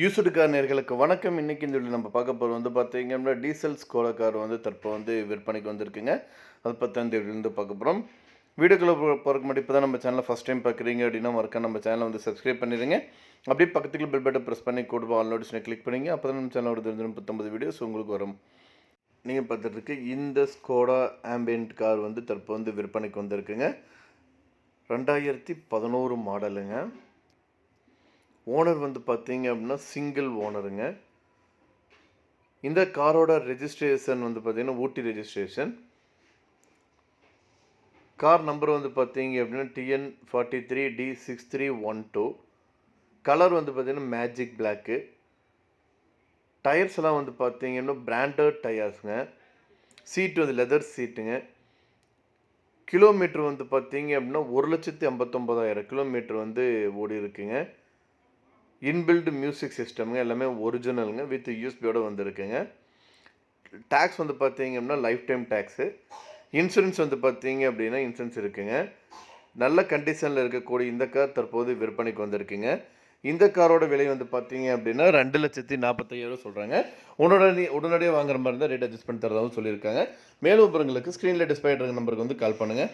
Used car நேயர்களுக்கு வணக்கம். இன்னைக்கு இந்த வீடியோல நம்ம பார்க்க போறது வந்து பார்த்தீங்கன்னா, டீசல் ஸ்கோடா கார் வந்து தற்போது விற்பனைக்கு வந்திருக்குங்க. அத பத்தி தான் இந்த வீடியோல பார்க்க போறோம். வீடியோக்குள்ள போறதுக்கு முன்னாடி இப்ப தான் நம்ம சேனலை ஃபர்ஸ்ட் டைம் பார்க்குறீங்க அப்படின்னா, மறக்காம நம்ம சேனலை வந்து சப்ஸ்கிரைப் பண்ணிடுங்க. அப்படியே பக்கத்துல பெல் பட்டன் பிரஸ் பண்ணி கூட ஆல் நோட்டிஃபிகேஷனை கிளிக் பண்ணுங்க. அப்பதான் நம்ம சேனலோட தினந்தோறும் 19 வீடியோஸ் உங்களுக்கு வரும். நீங்க பார்த்துட்டு இருக்க இந்த ஸ்கோடா ஆம்பியன்ட் கார் வந்து தற்போது விற்பனைக்கு வந்திருக்குங்க. 2011 மாடலுங்க. ஓனர் வந்து பார்த்தீங்க அப்படின்னா சிங்கிள் ஓனருங்க. இந்த காரோட ரெஜிஸ்ட்ரேஷன் வந்து பார்த்தீங்கன்னா ஊட்டி ரெஜிஸ்ட்ரேஷன். கார் நம்பர் வந்து பார்த்தீங்க அப்படின்னா TN43D6312. கலர் வந்து பார்த்தீங்கன்னா மேஜிக் பிளாக்கு. டயர்ஸ் எல்லாம் வந்து பார்த்தீங்கன்னா பிராண்டட் டயர்ஸுங்க. சீட் வந்து லெதர் சீட்டுங்க. கிலோமீட்டர் வந்து பார்த்தீங்க அப்படின்னா 1,59,000 கிலோமீட்டர் வந்து ஓடி இருக்குங்க. இன்பில்டு மியூசிக் சிஸ்டம்ங்க, எல்லாமே ஒரிஜினலுங்க, வித் யூஎஸ்பியோட வந்திருக்குங்க. டேக்ஸ் வந்து பார்த்தீங்க அப்படின்னா லைஃப் டைம் டேக்ஸு. இன்சூரன்ஸ் வந்து பார்த்தீங்க அப்படின்னா இன்சூரன்ஸ் இருக்குங்க. நல்ல கண்டிஷனில் இருக்கக்கூடிய இந்த கார் தற்போது விற்பனைக்கு வந்திருக்குங்க. இந்த காரோட விலை வந்து பார்த்தீங்க அப்படின்னா 2,45,000 சொல்கிறாங்க. உடனடியாக வாங்குற மாதிரி இருந்தால் ரேட் அட்ஜஸ்ட் பண்ணி தரதாகவும் சொல்லியிருக்காங்க. மேலும் விவரங்களுக்கு ஸ்க்ரீனில் டிஸ்பிளே ஆகிற நம்பருக்கு வந்து கால் பண்ணுங்கள்.